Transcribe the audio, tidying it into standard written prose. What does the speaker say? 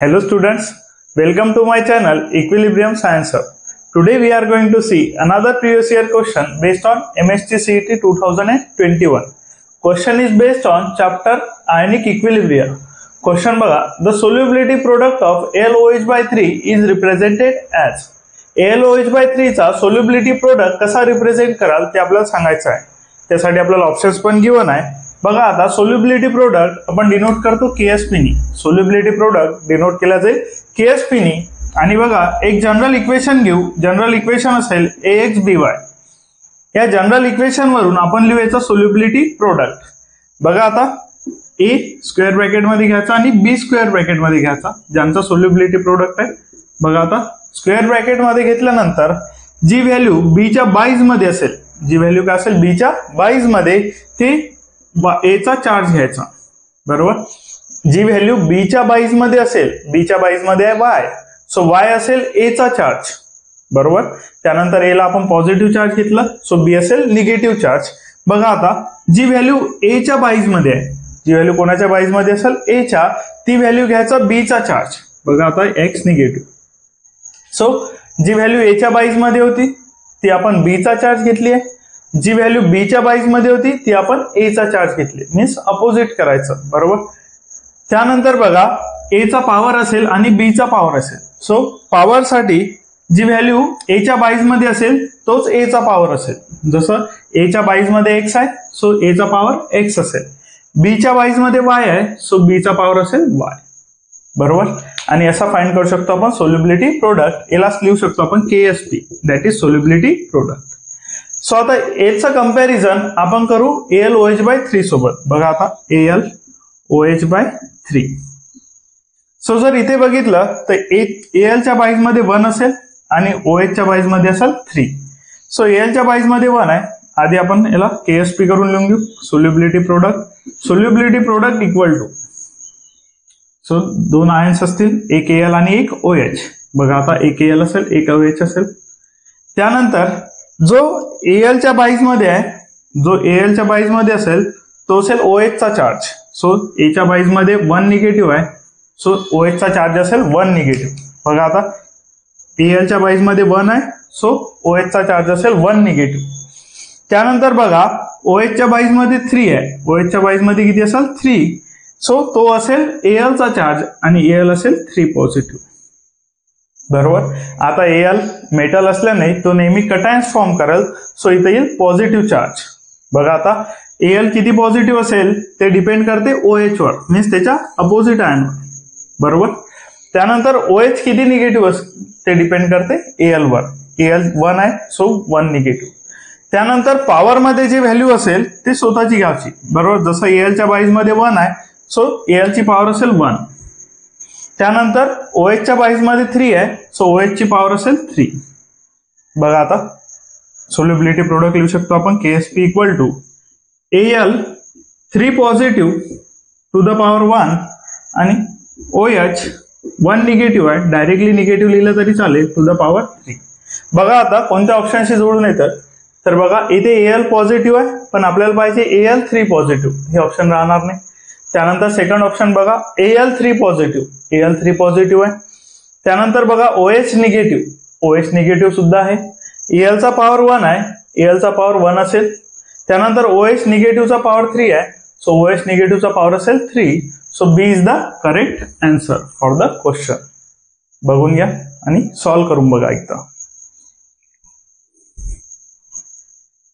Hello students, welcome to my channel Equilibrium Science Hub. Today we are going to see another previous year question based on MSc CET 2021. Question is based on chapter Ionic Equilibria. Question बघा, the solubility product of AlOH by 3 is represented as. AlOH by 3 चा solubility product कसा represent कराल ते आपल्याला सांगायचं आहे. त्यासाठी आपल्याला ऑप्शन्स पण गिवन आहे. बघा आता सोल्युबिलिटी प्रोडक्ट आपण डिनोट करतो KSP नी. सोल्युबिलिटी प्रोडक्ट डिनोट केला जाईल KSP नी. आणि बघा एक जनरल इक्वेशन घेऊ. जनरल इक्वेशन असेल AXBy. या जनरल इक्वेशन वरून आपण लिहायचं सोल्युबिलिटी प्रोडक्ट. बघा आता A स्क्वेअर ब्रॅकेट मध्ये घ्यायचा आणि B स्क्वेअर ब्रॅकेट मध्ये घ्यायचा ज्यांचा सोल्युबिलिटी प्रोडक्ट आहे. बघा आता स्क्वेअर ब्रॅकेट मध्ये घेतल्यानंतर जी व्हॅल्यू B च्या बाईज मध्ये असेल, जी व्हॅल्यू काय असेल B च्या बाईज मध्ये ते A चा चार्ज घ्यायचा. बरोबर, जी व्हॅल्यू B च्या बाईज मध्ये असेल, B च्या बाईज मध्ये आहे Y, सो Y असेल A चा चार्ज. बरोबर, त्यानंतर A ला आपण पॉझिटिव्ह चार्ज घेतला, सो B असेल निगेटिव्ह चार्ज. बघा आता जी व्हॅल्यू A च्या बाईज मध्ये आहे, जी व्हॅल्यू कोणाच्या बाईज मध्ये असेल A च्या, ती व्हॅल्यू घ्यायचा B चा चार्ज. बघा आता X negative. So G value A च्या बाईज मध्ये होती ती आपण B चा चार्ज घेतली आहे, जी व्हॅल्यू B च्या बाईज मध्ये होती ती आपण A चा चार्ज घेतली. मीन्स अपोजिट करायचं. बरोबर, त्यानंतर बघा A चा पॉवर असेल आणि B चा पॉवर असेल. सो पॉवर साठी जी व्हॅल्यू A च्या बाईज मध्ये असेल तोच A चा पॉवर असेल. जसं A च्या बाईज मध्ये X आहे, सो A चा पॉवर X असेल. B च्या बाईज मध्ये Y आहे, सो B चा पॉवर असेल Y. बरोबर, आणि असा फाइंड करू शकतो आपण सोल्युबिलिटी प्रोडक्ट. यालाच लिहू शकतो आपण KSP, that is solubility product. So आता याचं कंपॅरिझन आपण करू AlOH by 3 सोबत. बघा आता AlOH by 3. सो जर इथे बघितलं तर Al च्या बाईज मध्ये 1 असेल आणि OH च्या बाईज मध्ये असेल 3. सो Al च्या बाईज मध्ये 1 आहे. आधी आपण याला KSP करून लिहून घेऊ. Solubility product equal to, so दोन आयन्स असतील, एक Al आणि एक OH. बघा आता एक Al असेल एक OH असेल. त्यानंतर जो Al च्या बाईज मध्ये आहे, जो Al च्या बाईज मध्ये असेल तो असेल OH चा चार्ज. सो A च्या बाईज मध्ये 1 निगेटिव्ह आहे, सो OH चा चार्ज असेल 1 निगेटिव्ह. बघा आता Al च्या बाईज मध्ये 1 आहे, सो OH चा चार्ज असेल 1 निगेटिव्ह. त्यानंतर बघा OH च्या बाईज मध्ये 3 आहे, OH च्या बाईज मध्ये किती असेल 3, सो तो असेल Al चा चार्ज आणि Al असेल 3 पॉझिटिव्ह. बरोबर, आता Al मेटल असल्याने तो नेहमी कटायन्स फॉर्म करेल, सो इथे येईल पॉझिटिव्ह चार्ज. बघा आता Al किती पॉझिटिव्ह असेल ते डिपेंड करते OH वर, मीन्स त्याच्या अपोजिट आयनवर. बरोबर, त्यानंतर OH किती निगेटिव्ह ते डिपेंड करते Al वर. Al 1 आहे, सो 1 निगेटिव्ह. त्यानंतर पॉवर मध्ये जी व्हॅल्यू असेल ती स्वतःची घ्यायची. बरोबर, जसं Al च्या बाईज मध्ये 1 आहे, सो Al ची पॉवर असेल 1. त्यानंतर OH च्या बाईज मध्ये 3 आहे, सो OH ची पॉवर असेल 3. बघा आता सोल्युबिलिटी प्रोडक्ट लिहू शकतो आपण KSP equal to Al 3 positive to the power 1 आणि OH 1 निगेटिव्ह आहे, डायरेक्टली निगेटिव्ह लिहिलं तरी चालेल, टू द पॉवर 3. बघा आता कोणत्या ऑप्शनशी जोडून येतात, तर बघा इथे Al पॉझिटिव्ह आहे पण आपल्याला पाहिजे Al 3 पॉझिटिव्ह, हे ऑप्शन राहणार नाही. त्यानंतर सेकंड ऑप्शन बघा Al 3 पॉझिटिव्ह आहे. त्यानंतर बघा OH निगेटिव्ह सुद्धा आहे. Al चा पॉवर 1 आहे, Al चा पॉवर 1 असेल. त्यानंतर OH निगेटिव्हचा पॉवर 3 आहे, सो OH निगेटिव्हचा पॉवर असेल 3. So B is the correct answer for the question. बघून घ्या आणि सॉल्व्ह करून बघा एकदा.